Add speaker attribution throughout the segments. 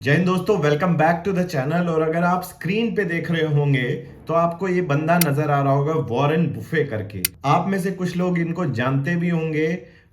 Speaker 1: जय हिंद दोस्तों, welcome back to the channel. और अगर आप स्क्रीन पे देख रहे होंगे तो आपको ये बंदा नजर आ रहा होगा, वॉरेन बुफे करके। आप में से कुछ लोग इनको जानते भी होंगे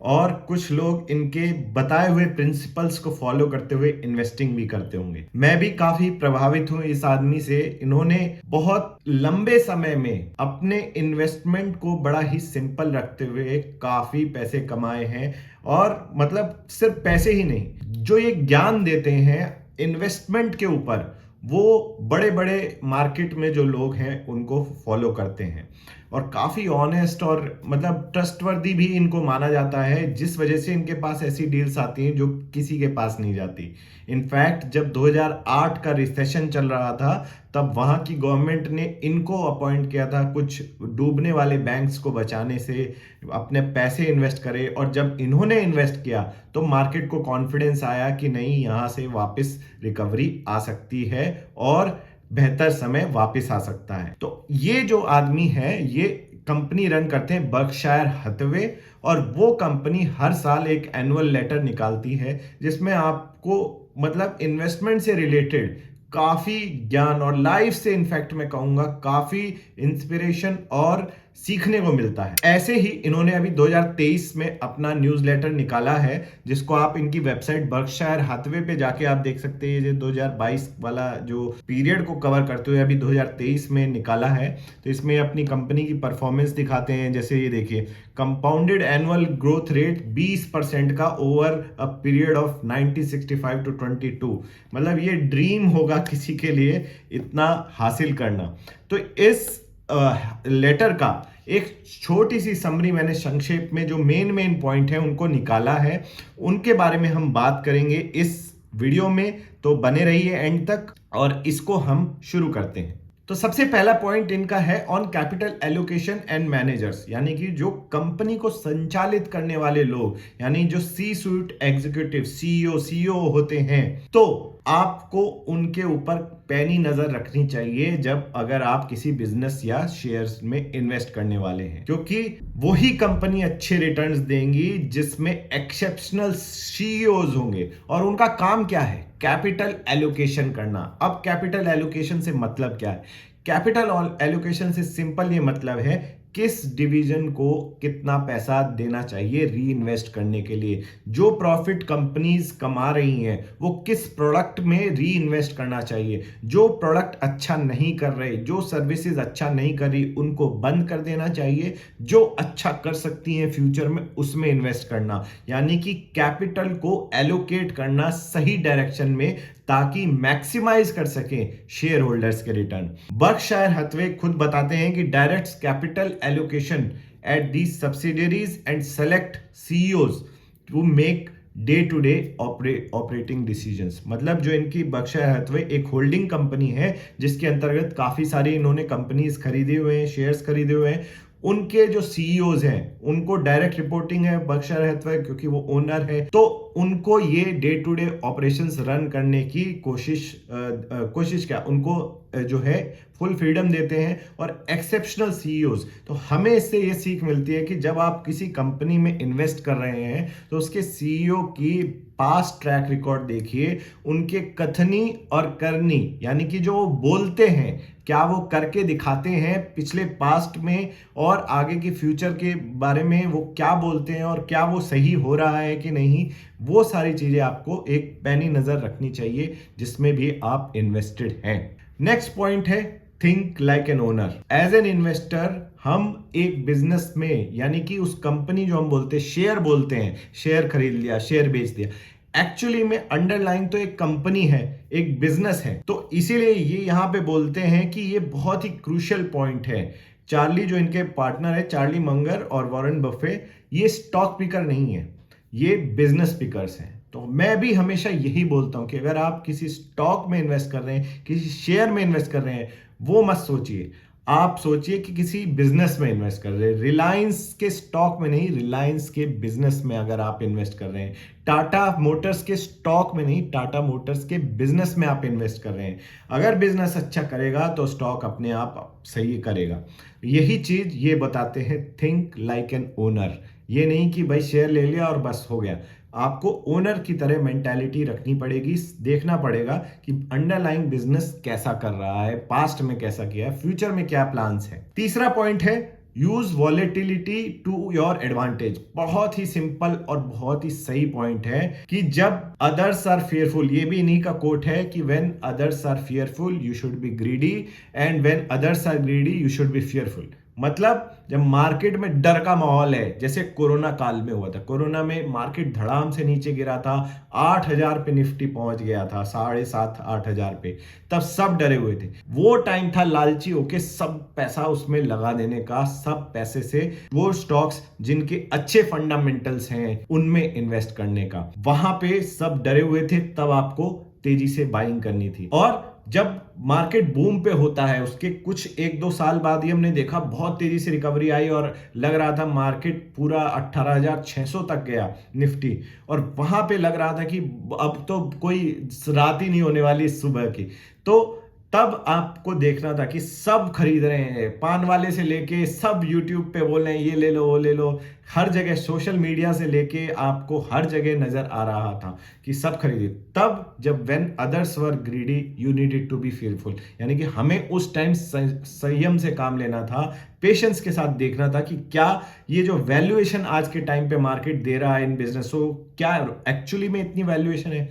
Speaker 1: और कुछ लोग इनके बताए हुए प्रिंसिपल्स को फॉलो करते हुए इन्वेस्टिंग भी करते होंगे। मैं भी काफी प्रभावित हूं इस आदमी से। इन्होंने बहुत लंबे समय में अपने इन्वेस्टमेंट को बड़ा ही सिंपल रखते हुए काफी पैसे कमाए हैं। और मतलब सिर्फ पैसे ही नहीं, जो ये ज्ञान देते हैं इन्वेस्टमेंट के ऊपर, वो बड़े बड़े मार्केट में जो लोग हैं उनको फॉलो करते हैं। और काफ़ी ऑनेस्ट और मतलब ट्रस्टवर्दी भी इनको माना जाता है, जिस वजह से इनके पास ऐसी डील्स आती हैं जो किसी के पास नहीं जाती। इनफैक्ट जब 2008 का रिसेशन चल रहा था, तब वहाँ की गवर्नमेंट ने इनको अपॉइंट किया था कुछ डूबने वाले बैंक्स को बचाने से, अपने पैसे इन्वेस्ट करे। और जब इन्होंने इन्वेस्ट किया तो मार्केट को कॉन्फिडेंस आया कि नहीं, यहाँ से वापस रिकवरी आ सकती है और बेहतर समय वापस आ सकता है। तो ये जो आदमी है, ये कंपनी रन करते हैं बर्कशायर हैथवे। और वो कंपनी हर साल एक एनुअल लेटर निकालती है जिसमें आपको मतलब इन्वेस्टमेंट से रिलेटेड काफी ज्ञान और लाइफ से, इनफैक्ट मैं कहूंगा काफी इंस्पिरेशन और सीखने को मिलता है। ऐसे ही इन्होंने अभी 2023 में अपना न्यूज़लेटर निकाला है, जिसको आप इनकी वेबसाइट बर्कशायर हैथवे पे जाके आप देख सकते हैं। ये 2022 वाला जो पीरियड को कवर करते हुए अभी 2023 में निकाला है। तो इसमें अपनी कंपनी की परफॉर्मेंस दिखाते हैं। जैसे ये देखिए, कंपाउंडेड एनुअल ग्रोथ रेट 20% का over a period of 1965 to 22। मतलब ये ड्रीम होगा किसी के लिए इतना हासिल करना। तो इस लेटर का एक छोटी सी समरी मैंने संक्षेप में जो मेन पॉइंट है उनको निकाला है, उनके बारे में हम बात करेंगे इस वीडियो में। तो बने रहिए एंड तक और इसको हम शुरू करते हैं। तो सबसे पहला पॉइंट इनका है on capital allocation and managers, यानी कि जो कंपनी को संचालित करने वाले लोग, यानी जो सी सूट एग्जीक्यूटिव, सीईओ होते हैं, तो आपको उनके ऊपर पैनी नजर रखनी चाहिए जब अगर आप किसी बिजनेस या शेयर्स में इन्वेस्ट करने वाले हैं, क्योंकि वही कंपनी अच्छे रिटर्न्स देंगी जिसमें एक्सेप्शनल सीईओज होंगे। और उनका काम क्या है? कैपिटल एलोकेशन करना। अब कैपिटल एलोकेशन से मतलब क्या है? कैपिटल एलोकेशन से सिंपल ये मतलब है किस डिवीजन को कितना पैसा देना चाहिए री इन्वेस्ट करने के लिए। जो प्रॉफिट कंपनीज कमा रही हैं वो किस प्रोडक्ट में री इन्वेस्ट करना चाहिए। जो प्रोडक्ट अच्छा नहीं कर रहे, जो सर्विसेज अच्छा नहीं कर रही, उनको बंद कर देना चाहिए। जो अच्छा कर सकती हैं फ्यूचर में, उसमें इन्वेस्ट करना। यानी कि कैपिटल को एलोकेट करना सही डायरेक्शन में, ताकि मैक्सिमाइज कर सकें शेयर होल्डर्स के रिटर्न। बर्कशायर हैथवे खुद बताते हैं कि direct capital allocation at the subsidiaries and select CEOs to make day to day operating decisions. मतलब जो इनकी बर्कशायर हैथवे एक होल्डिंग कंपनी है जिसके अंतर्गत काफी सारी इन्होंने कंपनीज खरीदे हुए हैं, शेयर्स खरीदे हुए हैं। उनके जो सीईओज हैं उनको डायरेक्ट रिपोर्टिंग है बर्कशायर हैथवे, क्योंकि वो ओनर है। तो उनको ये day to day operations run करने की कोशिश क्या, उनको जो है फुल फ्रीडम देते हैं। और एक्सेप्शनल सीईओज, तो हमें इससे ये सीख मिलती है कि जब आप किसी कंपनी में इन्वेस्ट कर रहे हैं तो उसके सीईओ की पास्ट ट्रैक रिकॉर्ड देखिए, उनके कथनी और करनी, यानी कि जो बोलते हैं क्या वो करके दिखाते हैं पिछले पास्ट में, और आगे की फ्यूचर के बारे में वो क्या बोलते हैं और क्या वो सही हो रहा है कि नहीं। वो सारी चीजें आपको एक पैनी नजर रखनी चाहिए जिसमें भी आप इन्वेस्टेड हैं। नेक्स्ट पॉइंट है think like an owner. As an investor हम एक बिजनेस में, यानी कि उस कंपनी जो हम बोलते हैं शेयर बोलते हैं, शेयर खरीद लिया, शेयर बेच दिया, एक्चुअली में अंडरलाइन तो एक कंपनी है, एक बिजनेस है। तो इसीलिए ये यहां पे बोलते हैं कि ये बहुत ही क्रूशियल पॉइंट है। चार्ली जो इनके पार्टनर है, चार्ली मंगर और वॉरेन बफे, ये स्टॉक पिकर नहीं है, ये बिजनेस पिकर्स हैं। तो मैं भी हमेशा यही बोलता हूं कि अगर आप किसी स्टॉक में इन्वेस्ट कर रहे हैं, किसी शेयर में इन्वेस्ट कर रहे हैं, वो मत सोचिए। आप सोचिए कि किसी बिजनेस में इन्वेस्ट कर रहे हैं। रिलायंस के स्टॉक में नहीं, रिलायंस के बिजनेस में अगर आप इन्वेस्ट कर रहे हैं। टाटा मोटर्स के स्टॉक में नहीं, टाटा मोटर्स के बिजनेस में आप इन्वेस्ट कर रहे हैं। अगर बिजनेस अच्छा करेगा तो स्टॉक अपने आप सही करेगा। यही चीज ये बताते हैं, थिंक लाइक एन ओनर। ये नहीं कि भाई शेयर ले लिया और बस हो गया। आपको ओनर की तरह मेंटालिटी रखनी पड़ेगी, देखना पड़ेगा कि अंडरलाइंग बिजनेस कैसा कर रहा है, पास्ट में कैसा किया है, फ्यूचर में क्या प्लान्स है। तीसरा पॉइंट है use volatility to your advantage. बहुत ही सिंपल और बहुत ही सही पॉइंट है कि जब अदर्स आर फेयरफुल, ये भी इन्हीं का कोट है कि when others are fearful you should be greedy and when others are greedy you should be fearful. मतलब जब मार्केट में डर का माहौल है, जैसे कोरोना काल में हुआ था, कोरोना में मार्केट धड़ाम से नीचे गिरा था, 8,000 पे निफ्टी पहुंच गया था, 7,500-8,000 पे, तब सब डरे हुए थे। वो टाइम था लालची होके सब पैसा उसमें लगा देने का, सब पैसे से वो स्टॉक्स जिनके अच्छे फंडामेंटल्स हैं उनमें इन्वेस्ट करने का। वहां पे सब डरे हुए थे, तब आपको तेजी से बाइंग करनी थी। और जब मार्केट बूम पे होता है उसके कुछ 1-2 साल बाद ही हमने देखा बहुत तेजी से रिकवरी आई और लग रहा था मार्केट पूरा 18,600 तक गया निफ्टी, और वहां पे लग रहा था कि अब तो कोई रात ही नहीं होने वाली सुबह की। तो तब आपको देखना था कि सब खरीद रहे हैं, पान वाले से लेके सब यूट्यूब पे बोल रहे हैं ये ले लो वो ले लो, हर जगह सोशल मीडिया से लेके आपको हर जगह नजर आ रहा था कि सब खरीदे। तब जब when others were greedy you needed to be fearful, यानी कि हमें उस टाइम संयम से काम लेना था, पेशेंस के साथ देखना था कि क्या ये जो वैल्यूएशन आज के टाइम पे मार्केट दे रहा है इन बिजनेस को, क्या एक्चुअली में इतनी वैल्यूएशन है,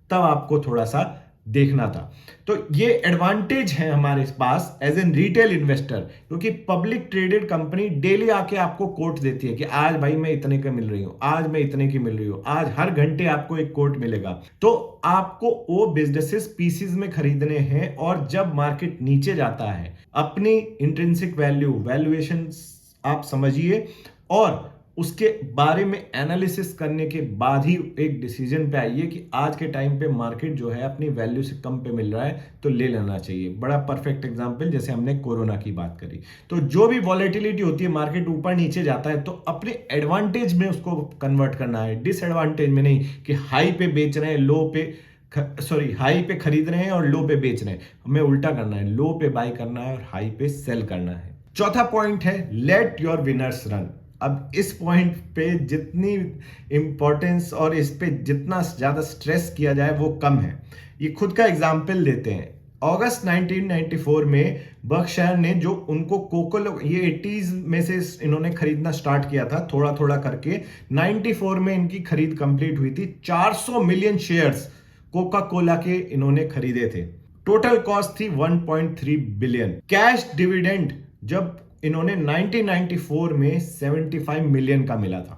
Speaker 1: तब आपको थोड़ा सा देखना था। तो ये एडवांटेज है हमारे पास एज एन रिटेल इन्वेस्टर, क्योंकि पब्लिक ट्रेडेड कंपनी डेली आके आपको कोट देती है कि आज भाई मैं इतने का मिल रही हूं, आज मैं इतने की मिल रही हूं, आज हर घंटे आपको एक कोट मिलेगा। तो आपको वो बिजनेसेस पीसीज में खरीदने हैं, और जब मार्केट नीचे जाता है अपनी इंट्रिंसिक वैल्यूएशन आप समझिए और उसके बारे में एनालिसिस करने के बाद ही एक डिसीजन पे आइए कि आज के टाइम पे मार्केट जो है अपनी वैल्यू से कम पे मिल रहा है तो ले लेना चाहिए। बड़ा परफेक्ट एग्जांपल जैसे हमने कोरोना की बात करी। तो जो भी वॉलेटिलिटी होती है, मार्केट ऊपर नीचे जाता है, तो अपने एडवांटेज में उसको कन्वर्ट करना है, डिसएडवांटेज में नहीं कि हाई पे बेच रहे हैं लो पे हाई पे खरीद रहे हैं और लो पे बेच रहे हैं। हमें उल्टा करना है, लो पे बाय करना है और हाई पे सेल करना है। चौथा पॉइंट है लेट योर विनर्स रन। अब इस पॉइंट पे जितनी इंपॉर्टेंस और इस पे जितना ज्यादा स्ट्रेस किया जाए वो कम है। ये खुद का एग्जाम्पल लेते हैं। अगस्त 1994 में बर्कशायर ने जो उनको ये 80s में से इन्होंने खरीदना स्टार्ट किया था थोड़ा थोड़ा करके, 94 में इनकी खरीद कंप्लीट हुई थी। 400 मिलियन शेयर्स कोका कोला के इन्होंने खरीदे थे। टोटल कॉस्ट थी 1.3 बिलियन। कैश डिविडेंड जब इन्होंने 1994 में 75 मिलियन का मिला था,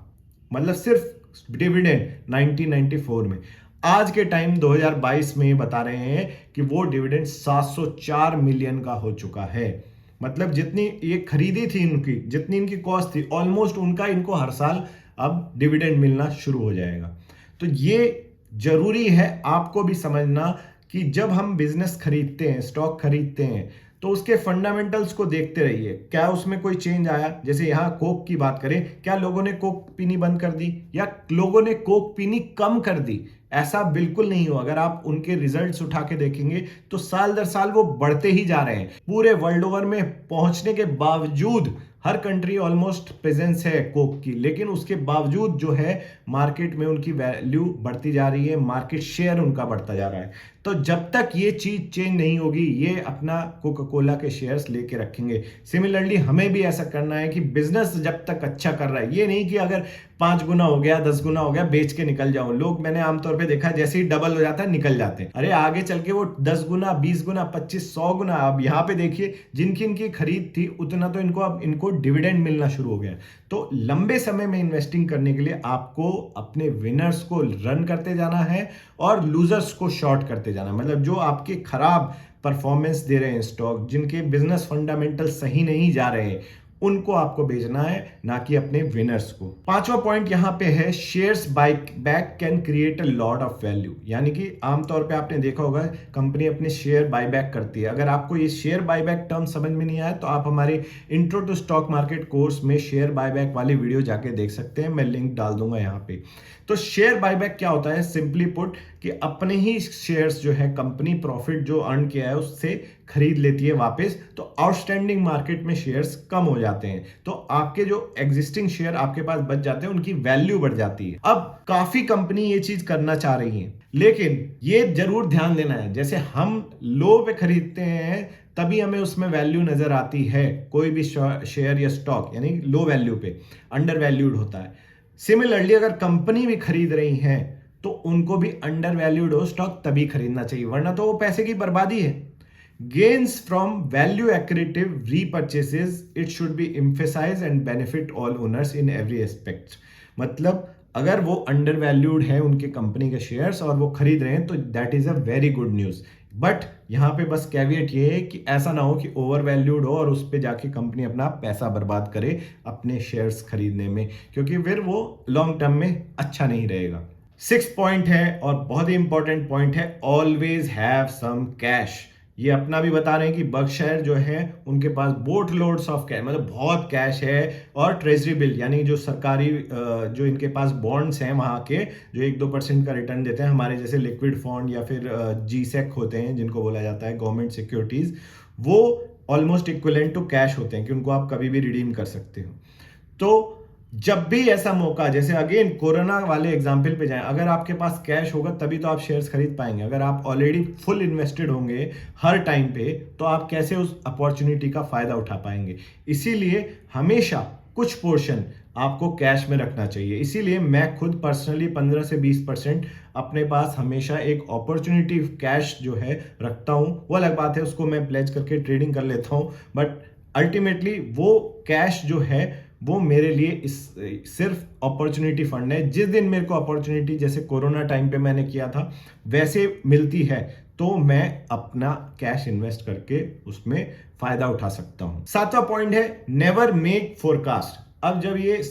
Speaker 1: मतलब सिर्फ डिविडेंड 1994 में। आज के टाइम 2022 में बता रहे हैं कि वो डिविडेंड 704 मिलियन का हो चुका है। मतलब जितनी ये खरीदी थी इनकी, जितनी इनकी कॉस्ट थी, ऑलमोस्ट उनका इनको हर साल अब डिविडेंड मिलना शुरू हो जाएगा। तो ये जरूरी है आपको भी समझना कि जब हम बिजनेस खरीदते हैं, स्टॉक खरीदते हैं, तो उसके फंडामेंटल्स को देखते रहिए। क्या उसमें कोई चेंज आया? जैसे यहां कोक की बात करें, क्या लोगों ने कोक पीनी बंद कर दी या लोगों ने कोक पीनी कम कर दी? ऐसा बिल्कुल नहीं हो। अगर आप उनके रिजल्ट्स उठा के देखेंगे तो साल दर साल वो बढ़ते ही जा रहे हैं। पूरे वर्ल्ड ओवर में पहुंचने के बावजूद हर कंट्री ऑलमोस्ट प्रेजेंस है कोक की, लेकिन उसके बावजूद जो है मार्केट में उनकी वैल्यू बढ़ती जा रही है, मार्केट शेयर उनका बढ़ता जा रहा है। तो जब तक ये चीज चेंज नहीं होगी, ये अपना कोका कोला के शेयर्स लेके रखेंगे। सिमिलरली हमें भी ऐसा करना है कि बिजनेस जब तक अच्छा कर रहा है, ये नहीं कि अगर 5 गुना हो गया 10 गुना हो गया बेच के निकल जाऊं। लोग मैंने आमतौर पे देखा जैसे ही डबल हो जाता है निकल जाते हैं। अरे आगे चल के वो 10 गुना 20 गुना 25 100 गुना। अब यहाँ पे देखिए जिनकी इनकी खरीद थी उतना तो इनको डिविडेंड मिलना शुरू हो गया। तो लंबे समय में इन्वेस्टिंग करने के लिए आपको अपने विनर्स को रन करते जाना है और लूजर्स को शॉर्ट करते जाना है। मतलब जो आपके खराब परफॉर्मेंस दे रहे हैं स्टॉक, जिनके बिजनेस फंडामेंटल सही नहीं जा रहे हैं, उनको आपको बेचना है, ना कि अपने विनर्स को। पांचवा पॉइंट यहां पे है shares buy back can create a lot of value. यानी कि आमतौर पे आपने देखा होगा कंपनी अपने शेयर बायबैक करती है। अगर आपको ये शेयर बायबैक टर्म समझ में नहीं आया तो आप हमारे intro to stock market course में शेयर बायबैक वाली वीडियो जाके देख सकते हैं, मैं लिंक डाल दूंगा यहाँ पे। तो शेयर बायबैक क्या होता है? सिंपली पुट कि अपने ही शेयर्स जो है कंपनी प्रॉफिट जो अर्न किया है उससे खरीद लेती है वापस, तो आउटस्टैंडिंग मार्केट में शेयर्स कम हो जाते हैं, तो आपके जो एग्जिस्टिंग शेयर आपके पास बच जाते हैं उनकी वैल्यू बढ़ जाती है। अब काफी कंपनी ये चीज करना चाह रही है, लेकिन ये जरूर ध्यान देना है, जैसे हम लो पे खरीदते हैं तभी हमें उसमें वैल्यू नजर आती है, कोई भी शेयर या स्टॉक यानी लो वैल्यू पे अंडर वैल्यूड होता है। सिमिलरली अगर कंपनी भी खरीद रही है तो उनको भी अंडर वैल्यूड हो स्टॉक तभी खरीदना चाहिए, वरना तो वो पैसे की बर्बादी है। Gains from value accretive repurchases it should be emphasise and benefit all owners in every aspect. मतलब अगर वो अंडर वैल्यूड है उनके कंपनी के शेयर्स और वो खरीद रहे हैं तो that is a very good news. But यहां पे बस कैविएट ये है कि ऐसा ना हो कि ओवर वैल्यूड हो और उस पे जाके कंपनी अपना पैसा बर्बाद करे अपने शेयर्स खरीदने में, क्योंकि फिर वो लॉन्ग टर्म में अच्छा नहीं रहेगा। 6 पॉइंट है और बहुत ही इंपॉर्टेंट पॉइंट है, ऑलवेज हैव सम कैश। ये अपना भी बता रहे हैं कि बर्कशायर जो है उनके पास बोट लोड्स ऑफ कैश, मतलब बहुत कैश है, और ट्रेजरी बिल यानी जो सरकारी जो इनके पास बॉन्ड्स हैं वहाँ के जो 1-2% का रिटर्न देते हैं, हमारे जैसे लिक्विड फंड या फिर जीसेक होते हैं जिनको बोला जाता है गवर्नमेंट सिक्योरिटीज, वो ऑलमोस्ट इक्विवेलेंट टू कैश होते हैं कि उनको आप कभी भी रिडीम कर सकते हो। तो जब भी ऐसा मौका, जैसे अगेन कोरोना वाले एग्जाम्पल पे जाएं, अगर आपके पास कैश होगा तभी तो आप शेयर्स खरीद पाएंगे। अगर आप ऑलरेडी फुल इन्वेस्टेड होंगे हर टाइम पे तो आप कैसे उस अपॉर्चुनिटी का फायदा उठा पाएंगे। इसीलिए हमेशा कुछ पोर्शन आपको कैश में रखना चाहिए। इसीलिए मैं खुद पर्सनली 15 से 20% अपने पास हमेशा एक अपॉर्चुनिटी कैश जो है रखता हूं। वो अलग बात है, उसको मैं प्लेज करके ट्रेडिंग कर लेता हूं, बट अल्टीमेटली वो कैश जो है वो मेरे लिए सिर्फ अपॉर्चुनिटी फंड है। जिस दिन मेरे को अपॉर्चुनिटी जैसे कोरोना टाइम पे मैंने किया था वैसे मिलती है तो मैं अपना कैश इन्वेस्ट करके उसमें फायदा उठा सकता हूं। 7वां पॉइंट है, नेवर मेक फोरकास्ट। अब जब ये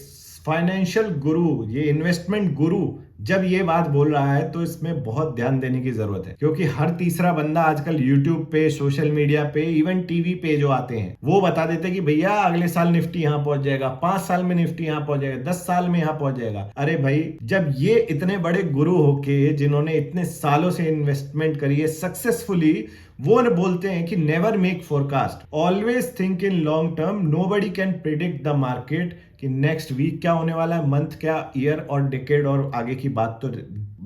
Speaker 1: फाइनेंशियल गुरु, ये इन्वेस्टमेंट गुरु जब ये बात बोल रहा है तो इसमें बहुत ध्यान देने की जरूरत है, क्योंकि हर तीसरा बंदा आजकल यूट्यूब पे, सोशल मीडिया पे, इवन टीवी पे जो आते हैं वो बता देते हैं कि भैया अगले साल निफ्टी यहां पहुंच जाएगा, 5 साल में निफ्टी यहां पहुंच जाएगा, 10 साल में यहां पहुंच जाएगा। अरे भाई, जब ये इतने बड़े गुरु होके जिन्होंने इतने सालों से इन्वेस्टमेंट करी है सक्सेसफुली, वो न बोलते हैं कि never make forecast, always think in long term, nobody can predict the market कि नेक्स्ट वीक क्या होने वाला है, मंथ क्या, ईयर और डिकेड और आगे की बात तो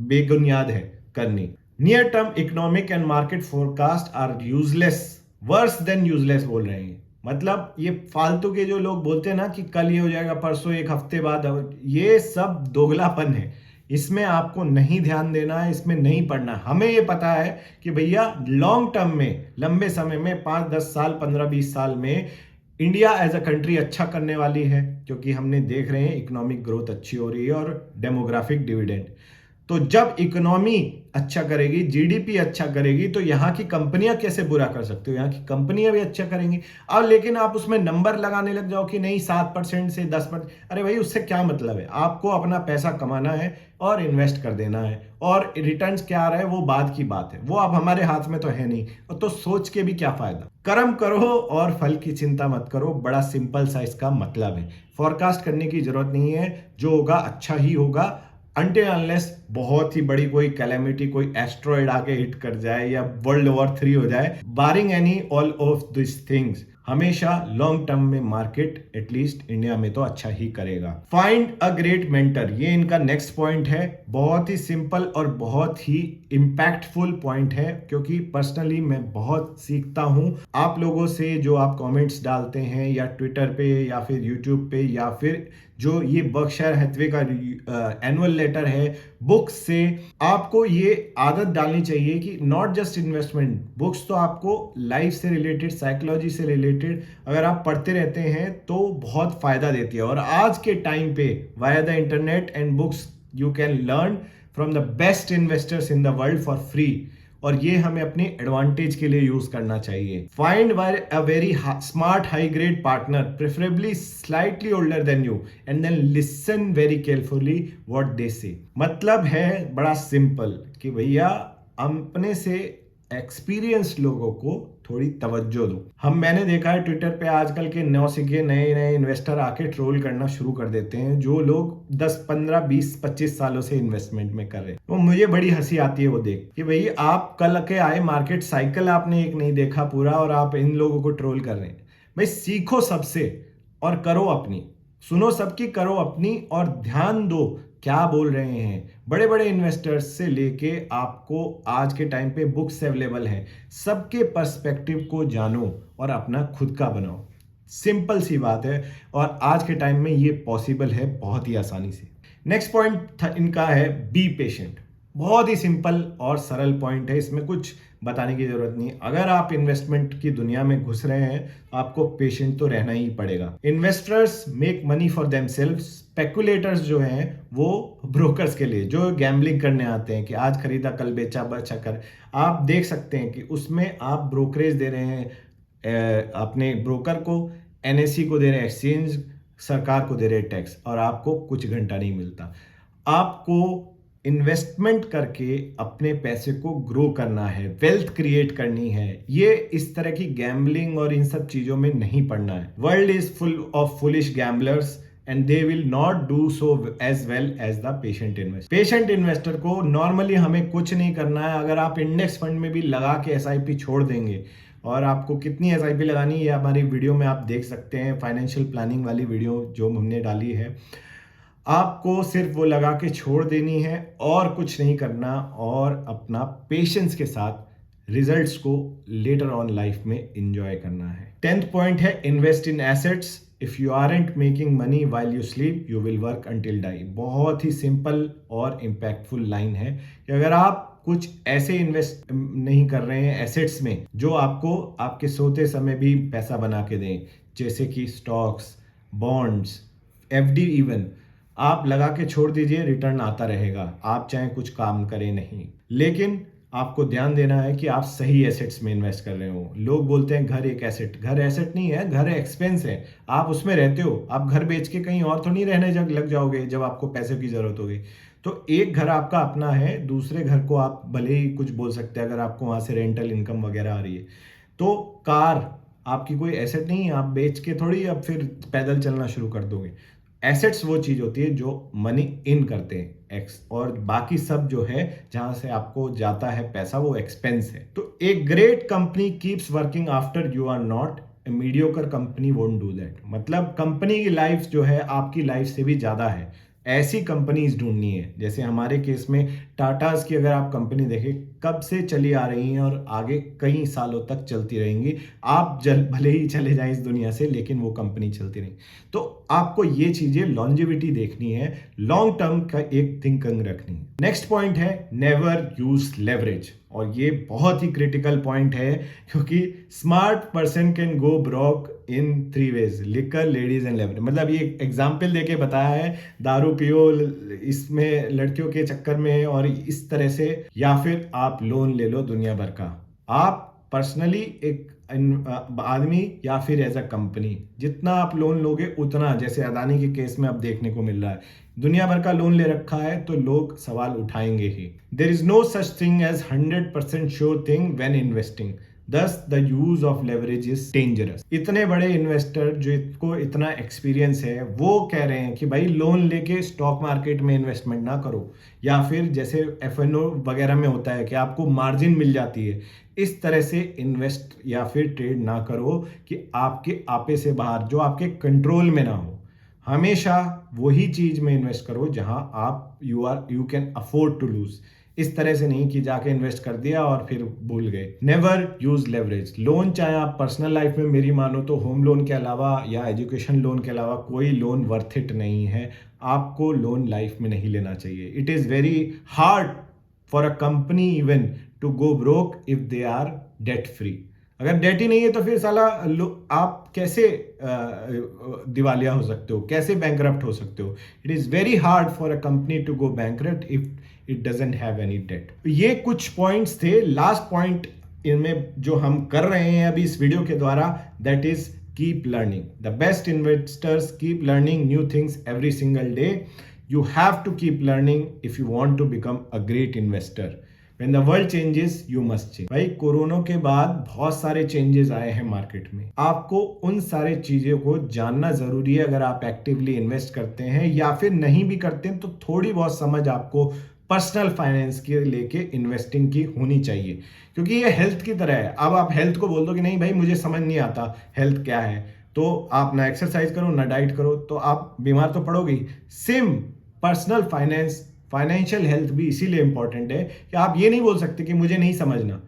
Speaker 1: बेबुनियाद है करनी। Near term economic and market forecast are useless, worse than useless बोल रहे हैं। मतलब ये फालतू के जो लोग बोलते हैं ना कि कल ये हो जाएगा, परसों, एक हफ्ते बाद, ये सब दोगलापन है। इसमें आपको नहीं ध्यान देना है, इसमें नहीं पढ़ना। हमें ये पता है कि भैया लॉन्ग टर्म में, लंबे समय में, 5-10 साल, 15-20 साल में इंडिया एज अ कंट्री अच्छा करने वाली है, क्योंकि हमने देख रहे हैं इकोनॉमिक ग्रोथ अच्छी हो रही है और डेमोग्राफिक डिविडेंड। तो जब इकोनॉमी अच्छा करेगी, जीडीपी अच्छा करेगी, तो यहाँ की कंपनियां कैसे बुरा कर सकते हो, यहाँ की कंपनियां भी अच्छा करेंगी। अब लेकिन आप उसमें नंबर लगाने लग जाओ कि नहीं 7% से 10%, अरे भाई उससे क्या मतलब है। आपको अपना पैसा कमाना है और इन्वेस्ट कर देना है, और रिटर्न्स क्या आ रहा है वो बाद की बात है, वो अब हमारे हाथ में तो है नहीं, तो सोच के भी क्या फायदा। कर्म करो और फल की चिंता मत करो, बड़ा सिंपल सा इसका मतलब है। फोरकास्ट करने की जरूरत नहीं है, जो होगा अच्छा ही होगा, अनटिल अनलेस बहुत ही बड़ी कोई कैलेमिटी, कोई एस्ट्रॉइड आके हिट कर जाए या वर्ल्ड वॉर 3 हो जाए। Barring any all of this things, हमेशा लॉन्ग टर्म में मार्केट एटलीस्ट इंडिया में तो अच्छा ही करेगा। फाइंड अ ग्रेट मेंटर, ये इनका नेक्स्ट पॉइंट है। बहुत ही सिंपल और बहुत ही इंपैक्टफुल पॉइंट है, क्योंकि पर्सनली मैं बहुत सीखता हूं आप लोगों से, जो आप कमेंट्स डालते हैं या ट्विटर पे या फिर यूट्यूब पे, या फिर जो ये बर्कशायर हैथवे का एनुअल लेटर है, बुक्स से। आपको ये आदत डालनी चाहिए कि नॉट जस्ट इन्वेस्टमेंट बुक्स, तो आपको लाइफ से रिलेटेड, साइकोलॉजी से रिलेटेड अगर आप पढ़ते रहते हैं तो बहुत फायदा देती है। और आज के टाइम पे via the internet and books you can learn from the best investors in the world for free, और ये हमें अपने एडवांटेज के लिए यूज करना चाहिए। Find a very smart high grade partner, preferably slightly older than you, and then listen very carefully what they say. मतलब है बड़ा सिंपल कि भैया अपने से एक्सपीरियंस्ड लोगों को थोड़ी तवज्जो दो। मैंने देखा है ट्विटर पे आजकल के नौसिखे नए नए इन्वेस्टर आके ट्रोल करना शुरू कर देते हैं, जो लोग 10 15 20 25 सालों से इन्वेस्टमेंट में कर रहे हैं। तो मुझे बड़ी हंसी आती है वो देख कि भाई आप कल के आए मार्केट साइकिल आपने एक नहीं देखा पूरा, और आप इन लोगों को ट्रोल कर रहे हैं। भाई सीखो सबसे और करो अपनी, सुनो सबकी, करो अपनी, और ध्यान दो क्या बोल रहे हैं। बड़े बड़े इन्वेस्टर्स से लेके आपको आज के टाइम पे बुक्स अवेलेबल हैं, सबके पर्सपेक्टिव को जानो और अपना खुद का बनाओ। सिंपल सी बात है, और आज के टाइम में ये पॉसिबल है बहुत ही आसानी से। नेक्स्ट पॉइंट इनका है बी पेशेंट। बहुत ही सिंपल और सरल पॉइंट है, इसमें कुछ बताने की जरूरत नहीं। अगर आप इन्वेस्टमेंट की दुनिया में घुस रहे हैं, आपको पेशेंट तो रहना ही पड़ेगा। Investors make money for themselves, speculators जो हैं वो ब्रोकर्स के लिए, जो गैम्बलिंग करने आते हैं कि आज खरीदा कल बेचा बचा कर। आप देख सकते हैं कि उसमें आप ब्रोकरेज दे रहे हैं अपने ब्रोकर को, एनएससी को दे रहे हैं एक्सचेंज, सरकार को दे रहे हैं टैक्स, और आपको कुछ घंटा नहीं मिलता। आपको इन्वेस्टमेंट करके अपने पैसे को ग्रो करना है, वेल्थ क्रिएट करनी है। ये इस तरह की गैम्बलिंग और इन सब चीजों में नहीं पड़ना है। World is full of foolish gamblers and they will not do so as well as the patient investor. Patient investor को नॉर्मली हमें कुछ नहीं करना है। अगर आप इंडेक्स फंड में भी लगा के एसआईपी छोड़ देंगे, और आपको कितनी एसआईपी लगानी है हमारी वीडियो में आप देख सकते हैं, फाइनेंशियल प्लानिंग वाली वीडियो जो हमने डाली है। आपको सिर्फ वो लगा के छोड़ देनी है और कुछ नहीं करना, और अपना पेशेंस के साथ रिजल्ट्स को लेटर ऑन लाइफ में एंजॉय करना है। 10th पॉइंट है invest in assets. If you aren't making money while you sleep you will work until die. बहुत ही सिंपल और इम्पैक्टफुल लाइन है कि अगर आप कुछ ऐसे इन्वेस्ट नहीं कर रहे हैं एसेट्स में जो आपको आपके सोते समय भी पैसा बना के दें, जैसे कि स्टॉक्स, बॉन्ड्स, एफडी, इवन आप लगा के छोड़ दीजिए, रिटर्न आता रहेगा, आप चाहे कुछ काम करें नहीं। लेकिन आपको ध्यान देना है कि आप सही एसेट्स में इन्वेस्ट कर रहे हो। लोग बोलते हैं घर एक एसेट, घर एसेट नहीं है, घर एक्सपेंस है। आप उसमें रहते हो, आप घर बेच के कहीं और तो नहीं रहने लग जाओगे जब आपको पैसे की जरूरत होगी। तो एक घर आपका अपना है, दूसरे घर को आप भले ही कुछ बोल सकते हैं अगर आपको वहां से रेंटल इनकम वगैरह आ रही है। तो कार आपकी कोई एसेट नहीं है, आप बेच के थोड़ी अब फिर पैदल चलना शुरू कर दोगे। एसेट्स वो चीज होती है जो मनी इन करते हैं एक्स, और बाकी सब जो है जहां से आपको जाता है पैसा वो एक्सपेंस है। तो एक great company keeps working after you are not, a mediocre company won't do that. मतलब कंपनी की लाइफ जो है आपकी लाइफ से भी ज्यादा है, ऐसी कंपनीज ढूंढनी है। जैसे हमारे केस में टाटास की अगर आप कंपनी देखें, कब से चली आ रही हैं और आगे कई सालों तक चलती रहेंगी। आप भले ही चले जाएं इस दुनिया से, लेकिन वो कंपनी चलती रहेगी। तो आपको ये चीजें लॉन्जेविटी देखनी है, लॉन्ग टर्म का एक थिंकिंग रखनी है। नेक्स्ट पॉइंट है नेवर यूज लेवरेज, और ये बहुत ही क्रिटिकल पॉइंट है, क्योंकि smart person can go broke in 3 ways, liquor, ladies and leverage. मतलब ये एग्जाम्पल देके बताया है, दारू पियो इसमें लड़कियों के चक्कर में और इस तरह से, या फिर आप लोन ले लो दुनिया भर का। आप पर्सनली एक आदमी या फिर एज अ कंपनी, जितना आप लोन लोगे उतना, जैसे अदानी के केस में अब देखने को मिल रहा है, दुनिया भर का लोन ले रखा है तो लोग सवाल उठाएंगे ही। There is no such thing as 100% sure thing when investing, Thus the use of leverage is dangerous। इतने बड़े इन्वेस्टर जो इनको इतना एक्सपीरियंस है वो कह रहे हैं कि भाई लोन लेके स्टॉक मार्केट में इन्वेस्टमेंट ना करो, या फिर जैसे एफएनओ वगैरह में होता है कि आपको मार्जिन मिल जाती है, इस तरह से इन्वेस्ट या फिर ट्रेड ना करो कि आपके आपे से बाहर, जो आपके कंट्रोल में ना हो। हमेशा वही चीज में इन्वेस्ट करो जहां आप you can afford to lose. इस तरह से नहीं कि जाके इन्वेस्ट कर दिया और फिर भूल गए। Never use leverage. लोन चाहे आप पर्सनल लाइफ में मेरी मानो तो होम लोन के अलावा या एजुकेशन लोन के अलावा कोई लोन वर्थ इट नहीं है। आपको लोन लाइफ में नहीं लेना चाहिए। It is very hard for a company even to go broke if they are debt free. अगर डेट ही नहीं है तो फिर साला आप कैसे दिवालिया हो सकते हो, कैसे बैंकरप्ट हो सकते हो। It is very hard for a company to go bankrupt if it doesn't have any debt. ये कुछ पॉइंट्स थे। लास्ट पॉइंट इनमें जो हम कर रहे हैं अभी इस वीडियो के द्वारा, that is keep learning. The best investors keep learning new things every single day. You have to keep learning if you want to become a great investor। When the world changes, you must change. भाई corona के बाद बहुत सारे changes आए हैं market में। आपको उन सारे चीजों को जानना जरूरी है अगर आप एक्टिवली इन्वेस्ट करते हैं, या फिर नहीं भी करते हैं तो थोड़ी बहुत समझ आपको पर्सनल फाइनेंस के लेके इन्वेस्टिंग की होनी चाहिए, क्योंकि ये हेल्थ की तरह है। अब आप हेल्थ को बोल दो कि नहीं भाई मुझे समझ नहीं आता हेल्थ क्या है, तो आप ना एक्सरसाइज करो ना डाइट करो तो आप बीमार तो पड़ोगे ही। Same personal finance, financial health भी इसीलिए इंपॉर्टेंट है कि आप ये नहीं बोल सकते कि मुझे नहीं समझना।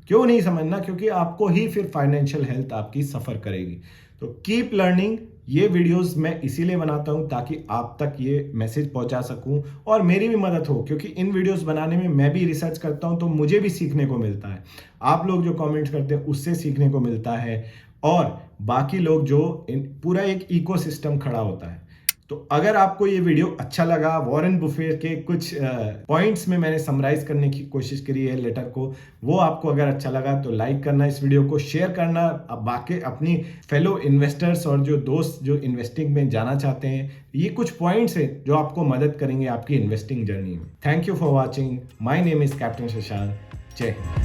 Speaker 1: क्यों नहीं समझना? क्योंकि आपको ही फिर फाइनेंशियल हेल्थ आपकी सफर करेगी। तो कीप लर्निंग। ये वीडियोस मैं इसीलिए बनाता हूं ताकि आप तक ये मैसेज पहुंचा सकूं और मेरी भी मदद हो, क्योंकि इन वीडियोस बनाने में मैं भी रिसर्च करता हूं तो मुझे भी सीखने को मिलता है। आप लोग जो कमेंट्स करते हैं उससे सीखने को मिलता है, और बाकी लोग जो पूरा एक इकोसिस्टम खड़ा होता है। तो अगर आपको ये वीडियो अच्छा लगा, वॉरेन बुफे के कुछ पॉइंट्स में मैंने समराइज करने की कोशिश करी है लेटर को, वो आपको अगर अच्छा लगा तो लाइक करना, इस वीडियो को शेयर करना बाकी अपनी फेलो इन्वेस्टर्स और जो दोस्त जो इन्वेस्टिंग में जाना चाहते हैं। ये कुछ पॉइंट्स हैं जो आपको मदद करेंगे आपकी इन्वेस्टिंग जर्नी में। Thank you for watching. My name is captain Shashank. जय हिंद।